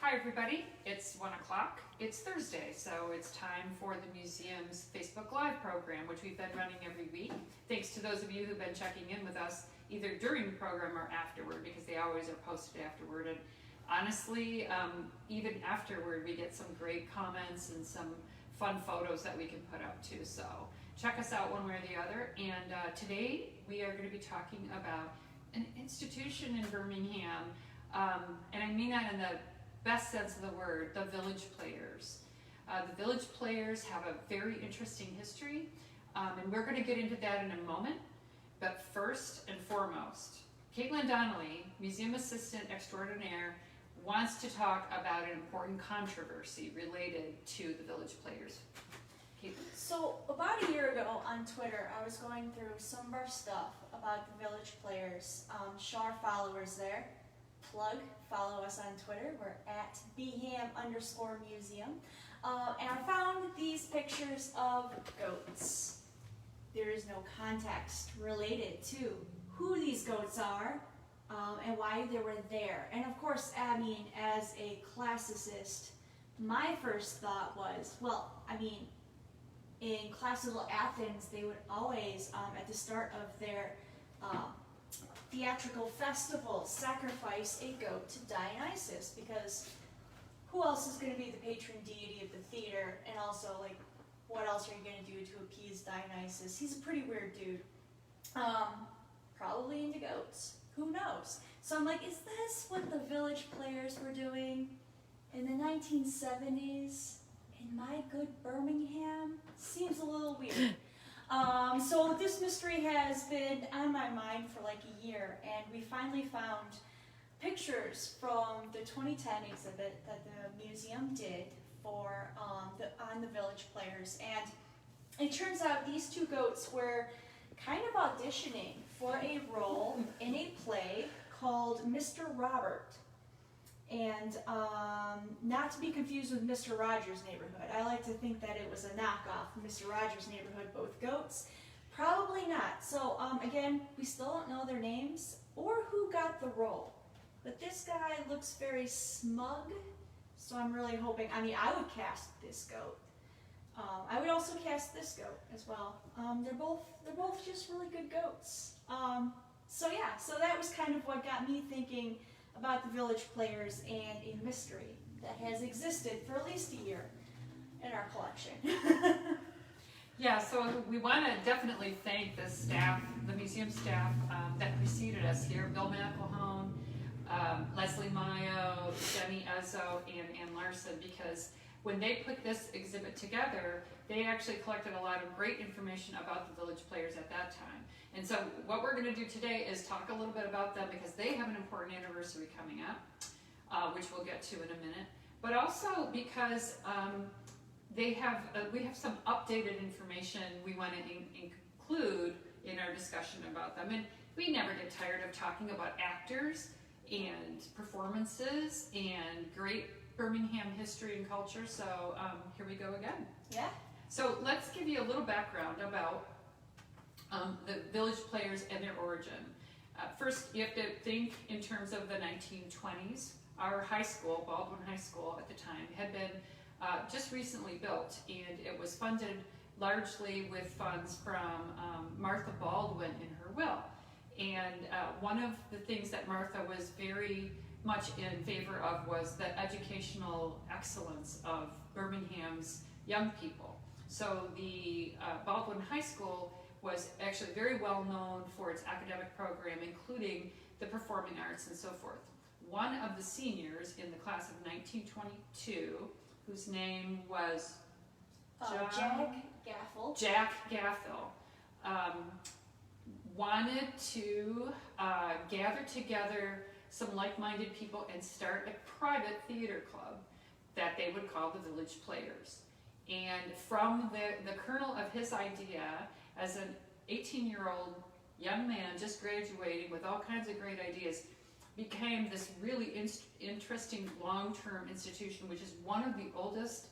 Hi everybody, it's 1 o'clock. It's Thursday, so it's time for the museum's Facebook Live program, which we've been running every week. Thanks to those of you who've been checking in with us either during the program or afterward, because they always are posted afterward. And honestly, even afterward, we get some great comments and some fun photos that we can put up too. So check us out one way or the other. And today we are going to be talking about an institution in Birmingham, and I mean that in the best sense of the word, the Village Players. The Village Players have a very interesting history, and we're going to get into that in a moment. But first and foremost, Caitlin Donnelly, Museum Assistant Extraordinaire, wants to talk about an important controversy related to the Village Players. Caitlin. So about a year ago on Twitter, I was going through some of our stuff about the Village Players. Show our followers there. Follow us on Twitter. We're at @BHAM_museum. And I found these pictures of goats. There is no context related to who these goats are and why they were there. And of course, I mean, as a classicist, my first thought was, well, I mean, in classical Athens, they would always, at the start of their theatrical festival, sacrifice a goat to Dionysus, because who else is going to be the patron deity of the theater? And also, like, what else are you going to do to appease Dionysus? He's a pretty weird dude. Probably into goats. Who knows? So I'm like, is this what the Village Players were doing in the 1970s in my good Birmingham? Seems a little weird. So this mystery has been on my mind for like a year, and we finally found pictures from the 2010 exhibit that the museum did for on the Village Players. And it turns out these two goats were kind of auditioning for a role in a play called Mr. Robert. And not to be confused with Mr. Rogers' Neighborhood. I like to think that it was a knockoff of Mr. Rogers' Neighborhood, both goats. Probably not. So again, we still don't know their names or who got the role. But this guy looks very smug, so I'm really hoping, I mean, I would cast this goat. I would also cast this goat as well. They're both just really good goats. So yeah, so that was kind of what got me thinking about the Village Players and a mystery that has existed for at least a year in our collection. Yeah, so we want to definitely thank the staff, the museum staff that preceded us here, Bill McElhone, Leslie Mayo, Jenny Ezzo, and Ann Larson, because when they put this exhibit together, they actually collected a lot of great information about the Village Players at that time. And so what we're going to do today is talk a little bit about them, because they have an important anniversary coming up, which we'll get to in a minute. But also because we have some updated information we want to include in our discussion about them. And we never get tired of talking about actors and performances and great Birmingham history and culture. So here we go again. Yeah. So let's give you a little background about the Village Players and their origin. First, you have to think in terms of the 1920s. Our high school, Baldwin High School at the time, had been just recently built, and it was funded largely with funds from Martha Baldwin in her will. And one of the things that Martha was very much in favor of was the educational excellence of Birmingham's young people. So the Baldwin High School was actually very well known for its academic program, including the performing arts and so forth. One of the seniors in the class of 1922, whose name was Jack Gaffel, wanted to gather together some like-minded people and start a private theater club that they would call the Village Players. And from the kernel of his idea, as an 18-year-old young man just graduating with all kinds of great ideas, became this really interesting long-term institution, which is one of the oldest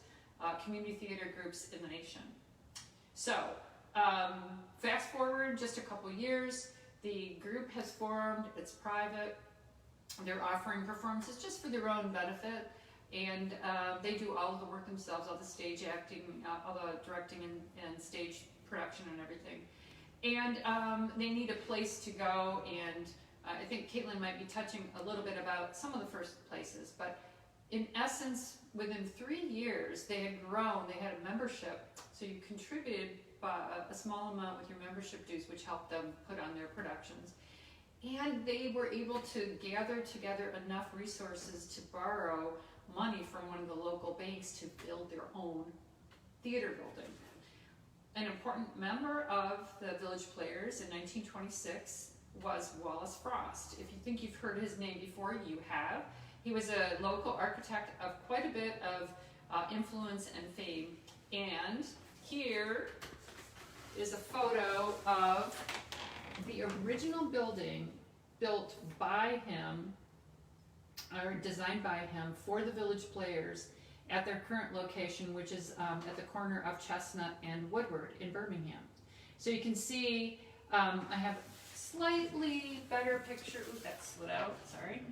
community theater groups in the nation. So fast forward just a couple years, the group has formed, it's private, they're offering performances just for their own benefit. And they do all of the work themselves, all the stage acting, all the directing and stage production and everything. And they need a place to go, and I think Caitlin might be touching a little bit about some of the first places, but in essence, within 3 years, they had grown, they had a membership, so you contributed a small amount with your membership dues, which helped them put on their productions. And they were able to gather together enough resources to borrow money from one of the local banks to build their own theater building. An important member of the Village Players in 1926 was Wallace Frost. If you think you've heard his name before, you have. He was a local architect of quite a bit of influence and fame. And here is a photo of the original building built by him, or designed by him for the Village Players at their current location, which is at the corner of Chestnut and Woodward in Birmingham. So you can see, I have slightly better picture, ooh, that slid out, sorry.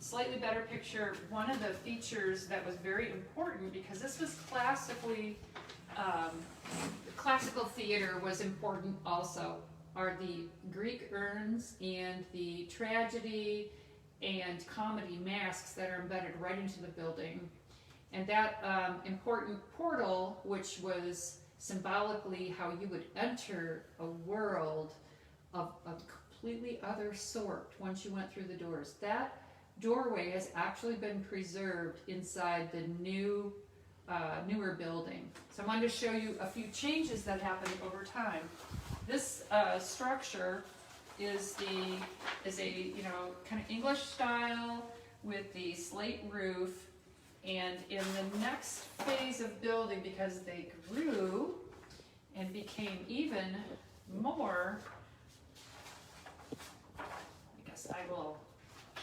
Slightly better picture. One of the features that was very important, because this was classically, classical theater was important also, are the Greek urns and the tragedy and comedy masks that are embedded right into the building. And that important portal, which was symbolically how you would enter a world of a completely other sort once you went through the doors. That doorway has actually been preserved inside the newer building. So I wanted to show you a few changes that happened over time. This structure is a kind of English style with the slate roof, and in the next phase of building, because they grew and became even more, I guess I will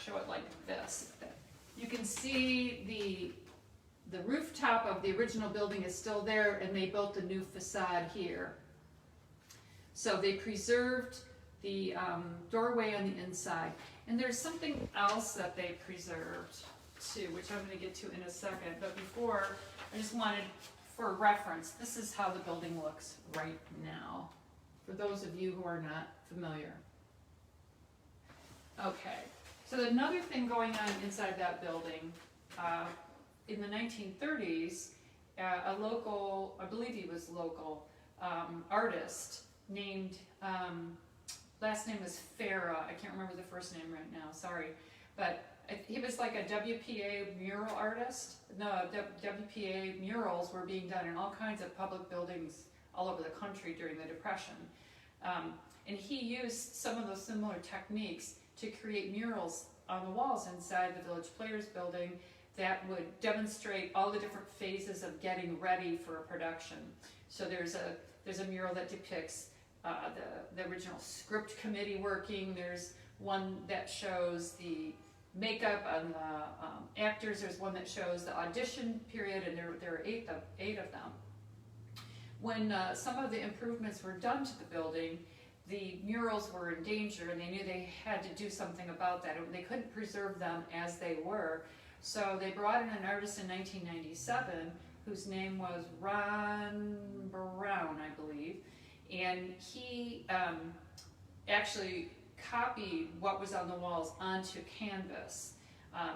show it like this. You can see the rooftop of the original building is still there, and they built a new facade here. So they preserved the doorway on the inside. And there's something else that they preserved too, which I'm going to get to in a second. But before, I just wanted, for reference, this is how the building looks right now, for those of you who are not familiar. Okay, so another thing going on inside that building, in the 1930s, a local, I believe he was local, artist named, last name was Farah, I can't remember the first name right now, sorry, but he was like a WPA mural artist. No, WPA murals were being done in all kinds of public buildings all over the country during the Depression. And he used some of those similar techniques to create murals on the walls inside the Village Players building that would demonstrate all the different phases of getting ready for a production. So there's a mural that depicts the original script committee working. There's one that shows the makeup on the actors. There's one that shows the audition period, and there are eight of them. When some of the improvements were done to the building, the murals were in danger, and they knew they had to do something about that. They couldn't preserve them as they were, so they brought in an artist in 1997 whose name was Ron Brown, I believe, and he actually copied what was on the walls onto canvas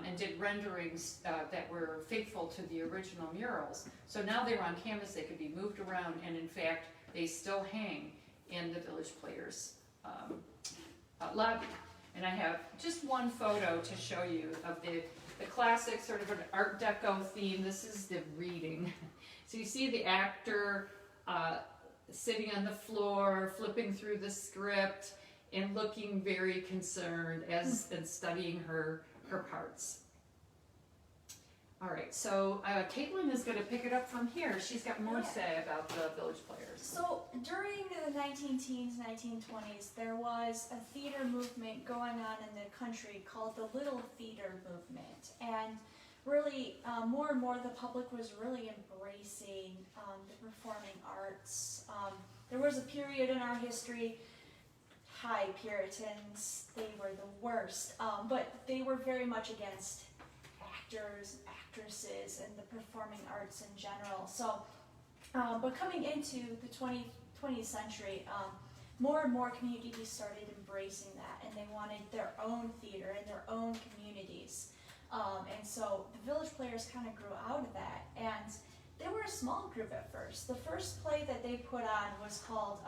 and did renderings that were faithful to the original murals. So now they were on canvas, they could be moved around, and in fact, they still hang in the Village Players lobby. And I have just one photo to show you of the classic sort of an Art Deco theme. This is the reading. So you see the actor sitting on the floor, flipping through the script, and looking very concerned and studying her parts. All right, so Caitlin is going to pick it up from here. She's got more to say about the Village Players. So during the 19-teens, 1920s, there was a theater movement going on in the country called the Little Theater Movement. And really, more and more the public was really embracing the performing arts. There was a period in our history, high Puritans, they were the worst, but they were very much against actors, actresses and the performing arts in general. So, but coming into the 20th century, more and more communities started embracing that, and they wanted their own theater and their own communities. And so the Village Players kind of grew out of that, and they were a small group at first. The first play that they put on was called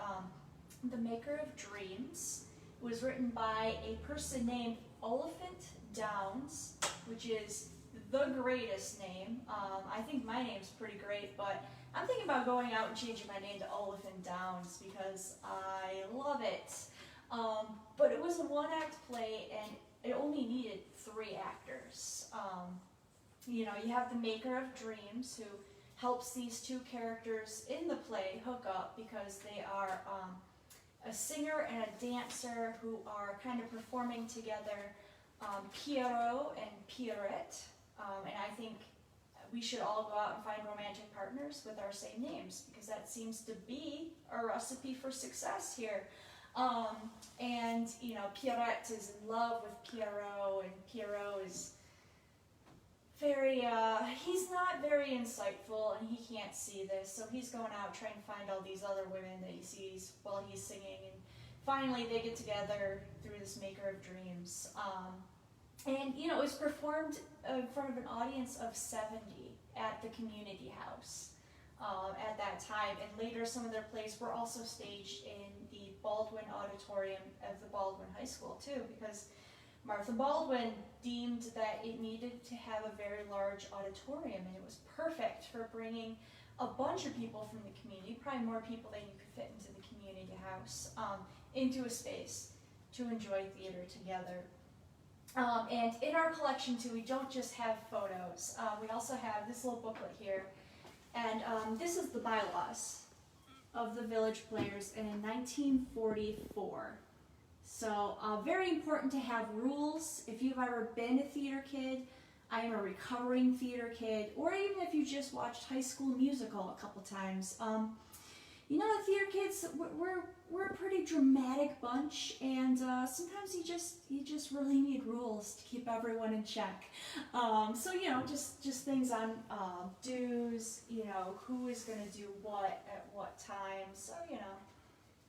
The Maker of Dreams. It was written by a person named Oliphant Downs, which is the greatest name. I think my name's pretty great, but I'm thinking about going out and changing my name to Oliphant Downs because I love it. But it was a one-act play, and it only needed 3 actors. You have the Maker of Dreams, who helps these 2 characters in the play hook up because they are a singer and a dancer who are kind of performing together, Pierrot and Pierrette. And I think we should all go out and find romantic partners with our same names, because that seems to be a recipe for success here. And Pierrette is in love with Pierrot, and Pierrot is very, he's not very insightful, and he can't see this, so he's going out trying to find all these other women that he sees while he's singing, and finally they get together through this Maker of Dreams. And it was performed in front of an audience of 70 at the community house at that time, and later some of their plays were also staged in the Baldwin Auditorium of the Baldwin High School too, because Martha Baldwin deemed that it needed to have a very large auditorium, and it was perfect for bringing a bunch of people from the community, probably more people than you could fit into the community house, into a space to enjoy theater together. And in our collection too, we don't just have photos. We also have this little booklet here, and this is the bylaws of the Village Players in 1944. So very important to have rules. If you've ever been a theater kid, I am a recovering theater kid, or even if you just watched High School Musical a couple times. The theater kids, we're a pretty dramatic bunch, and sometimes you just really need rules to keep everyone in check. So just things on dues, who is going to do what at what time. So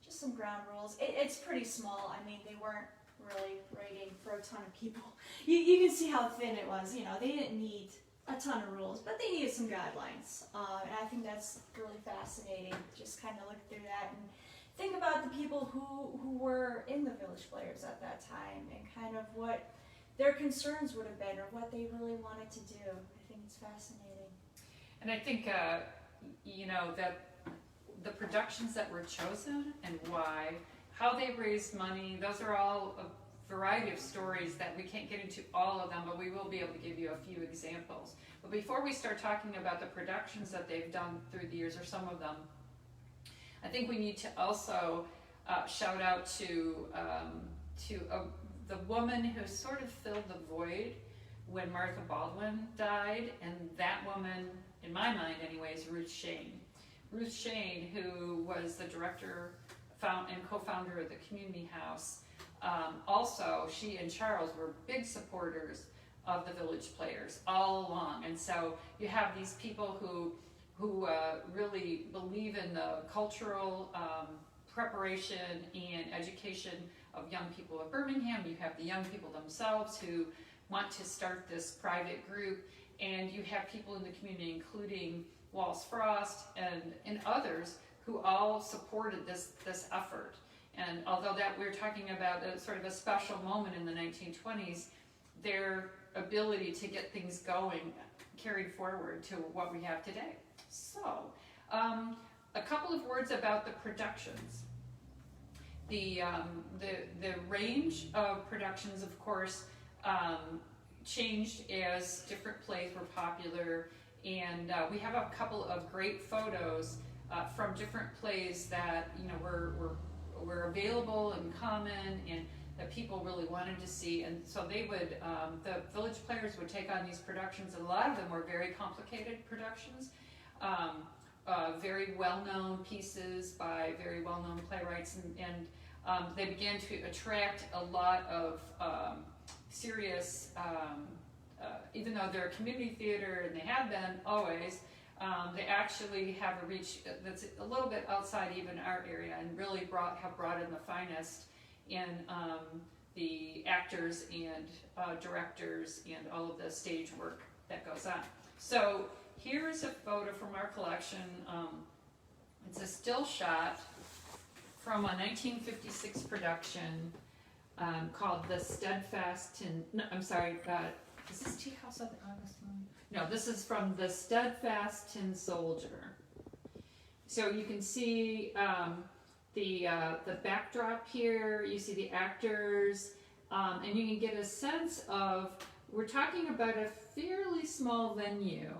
just some ground rules. It's pretty small. I mean, they weren't really writing for a ton of people. You can see how thin it was. They didn't need a ton of rules, but they needed some guidelines. And I think that's really fascinating. Just kind of look through that and think about the people who were in the Village Players at that time, and kind of what their concerns would have been, or what they really wanted to do. I think it's fascinating. And I think, that the productions that were chosen and why, how they raised money, those are all a variety of stories that we can't get into all of them, but we will be able to give you a few examples. But before we start talking about the productions that they've done through the years, or some of them, I think we need to also shout out to the woman who sort of filled the void when Martha Baldwin died, and that woman, in my mind anyway, is Ruth Shane. Ruth Shane, who was the director and co-founder of the community house. Also, she and Charles were big supporters of the Village Players all along, and so you have these people who really believe in the cultural preparation and education of young people of Birmingham. You have the young people themselves who want to start this private group, and you have people in the community, including Wallace Frost and others, who all supported this effort. And although that we're talking about a sort of a special moment in the 1920s, their ability to get things going carried forward to what we have today. So, a couple of words about the productions. The range of productions, of course, changed as different plays were popular, and we have a couple of great photos from different plays that were available and common, and that people really wanted to see. And so they would, the Village Players would take on these productions, and a lot of them were very complicated productions, very well-known pieces by very well-known playwrights, and they began to attract a lot of serious even though they're a community theater and they have been always, they actually have a reach that's a little bit outside even our area, and really have brought in the finest in the actors and directors and all of the stage work that goes on. So here's a photo from our collection. It's a still shot from a 1956 production called The Steadfast Tin. No, I'm sorry. Is this Tea House of the August one? No, this is from The Steadfast Tin Soldier. So you can see the backdrop here. You see the actors, and you can get a sense of. We're talking about a fairly small venue,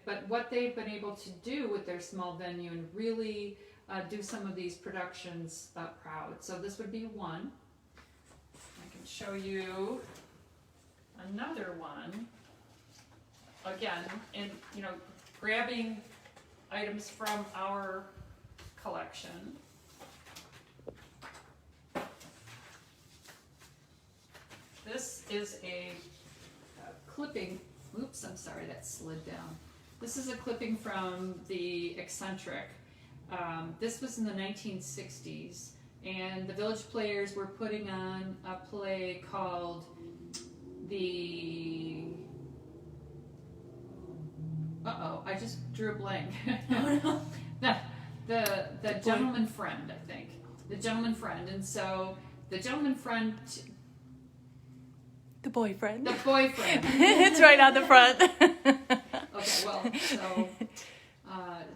but what they've been able to do with their small venue and really do some of these productions proud. So this would be one. I can show you another one. Again, and grabbing items from our collection. This is a clipping. Oops, I'm sorry, that slid down. This is a clipping from the Eccentric. This was in the 1960s, and the Village Players were putting on a play called the... I just drew a blank. Oh, no. The Gentleman Friend, I think. The Gentleman Friend, and so the Gentleman Friend... The boyfriend. The boyfriend. It's right on the front. Okay, well, so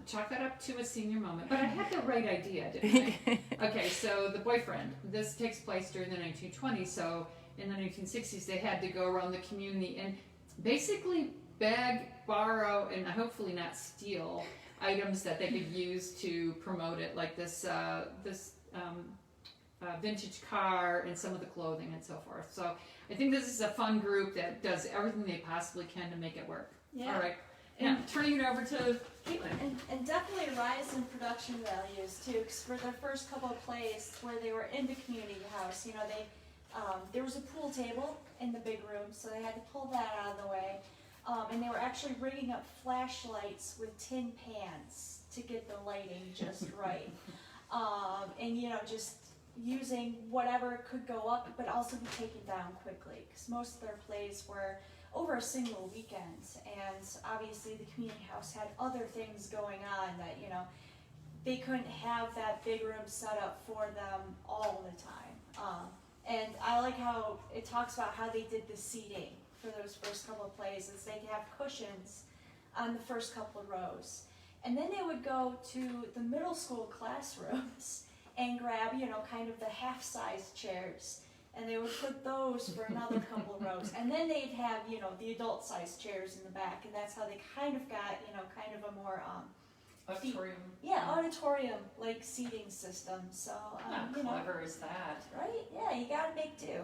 chalk that up to a senior moment. But I had the right idea, didn't I? Okay, so the boyfriend. This takes place during the 1920s. So in the 1960s, they had to go around the community and basically beg, borrow, and hopefully not steal items that they could use to promote it, like this vintage car and some of the clothing and so forth. So I think this is a fun group that does everything they possibly can to make it work. Yeah. All right. Now, turning it over to Caitlin. And definitely a rise in production values too, because for their first couple of plays where they were in the community house, they there was a pool table in the big room, so they had to pull that out of the way, and they were actually rigging up flashlights with tin pans to get the lighting just right, and just using whatever could go up, but also be taken down quickly, because most of their plays were over a single weekend, and obviously the community house had other things going on that they couldn't have that big room set up for them all the time. And I like how it talks about how they did the seating for those first couple of plays, is they could have cushions on the first couple of rows, and then they would go to the middle school classrooms and grab kind of the half-size chairs, and they would put those for another couple of rows, and then they'd have the adult-sized chairs in the back, and that's how they kind of got kind of a more Auditorium. auditorium like seating system. So How clever is that? right? Yeah, you gotta make do.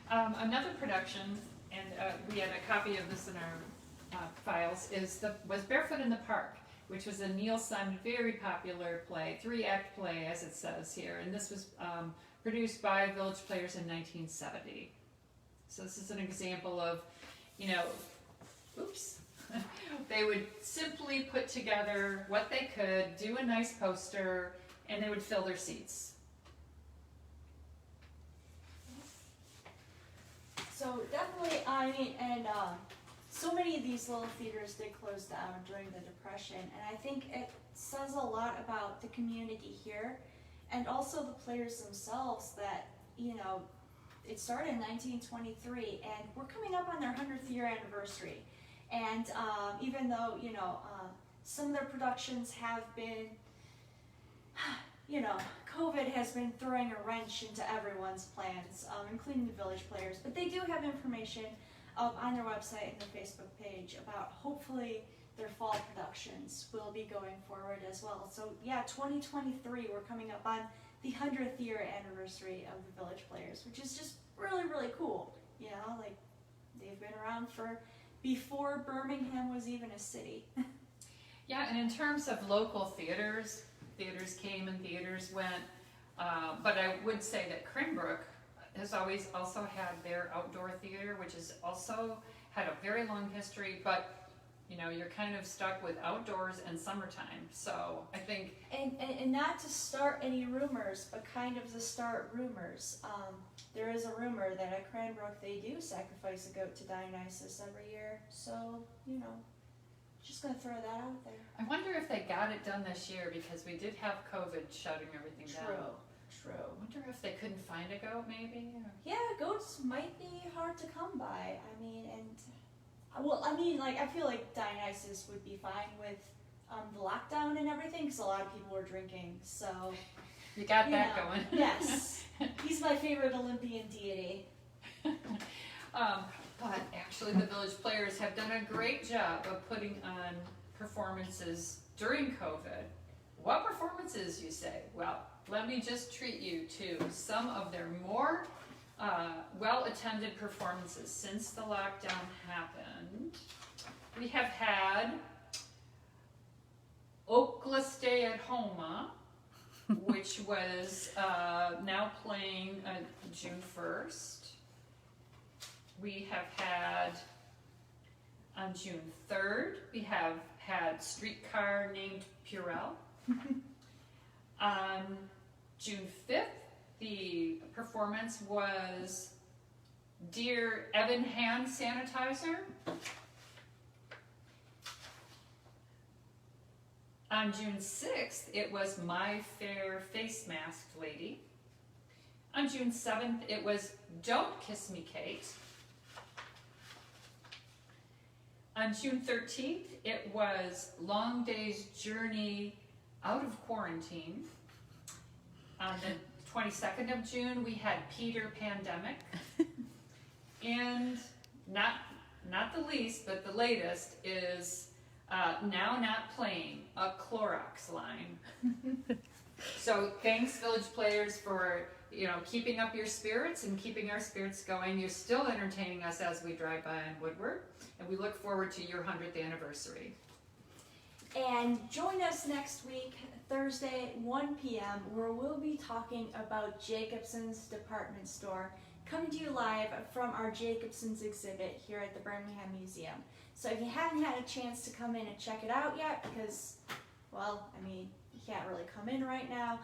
Another production, and we had a copy of this in our files, was Barefoot in the Park, which was a Neil Simon very popular play, 3-act play as it says here, and this was produced by Village Players in 1970. So this is an example of, oops, they would simply put together what they could, do a nice poster, and they would fill their seats. So definitely, so many of these little theaters did close down during the Depression, and I think it says a lot about the community here, and also the players themselves, that it started in 1923, and we're coming up on their 100th year anniversary. And even though some of their productions have been, COVID has been throwing a wrench into everyone's plans, including the Village Players, but they do have information on their website and their Facebook page about hopefully their fall productions will be going forward as well. So yeah, 2023, we're coming up on the 100th year anniversary of the Village Players, which is just really, really cool. Like they've been around for before Birmingham was even a city. Yeah, and in terms of local theaters came and theaters went, but I would say that Cranbrook has always also had their outdoor theater, which has also had a very long history, but you know, you're kind of stuck with outdoors and summertime. So I think, And not to start any rumors, but kind of to start rumors. There is a rumor that at Cranbrook they do sacrifice a goat to Dionysus every year. So, you know, just gonna throw that out there. I wonder if they got it done this year because we did have COVID shutting everything down. True. I wonder if they couldn't find a goat maybe? Or... Yeah, goats might be hard to come by. I mean, I feel like Dionysus would be fine with the lockdown and everything because a lot of people were drinking. So you got that going. Yes, he's my favorite Olympian deity. But actually, the Village Players have done a great job of putting on performances during COVID. What performances, you say? Well, let me just treat you to some of their more well-attended performances since the lockdown happened. We have had Oakla Stay at Homa, which was now playing June 1st. We have had, on June 3rd, we have had Streetcar Named Purell. On June 5th, the performance was Dear Evan Hand Sanitizer. On June 6th, it was My Fair Face Masked Lady. On June 7th, it was Don't Kiss Me, Kate. On June 13th, it was Long Day's Journey Out of Quarantine. On the 22nd of June, we had Peter Pandemic. And not the least, but the latest is Now Not Playing, a Clorox line. So thanks, Village Players, for keeping up your spirits and keeping our spirits going. You're still entertaining us as we drive by on Woodward, and we look forward to your 100th anniversary. And join us next week, Thursday, 1 p.m., where we'll be talking about Jacobson's department store, coming to you live from our Jacobson's exhibit here at the Birmingham Museum. So if you haven't had a chance to come in and check it out yet, because, well, I mean, you can't really come in right now,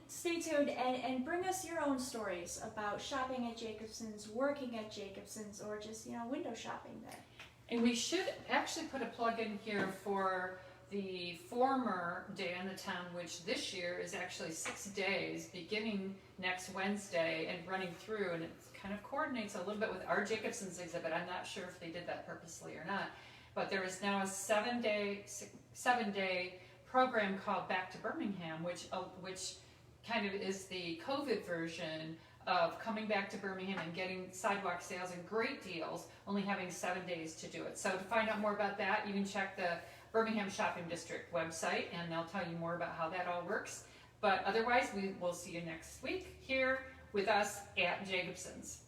stay tuned and bring us your own stories about shopping at Jacobson's, working at Jacobson's, or just, window shopping there. And we should actually put a plug in here for the former Day in the Town, which this year is actually 6 days, beginning next Wednesday and running through, and it kind of coordinates a little bit with our Jacobson's exhibit. I'm not sure if they did that purposely or not, but there is now a 7-day program called Back to Birmingham, which kind of is the COVID version of coming back to Birmingham and getting sidewalk sales and great deals, only having 7 days to do it. So to find out more about that, you can check the Birmingham Shopping District website, and they'll tell you more about how that all works. But otherwise, we will see you next week here with us at Jacobson's.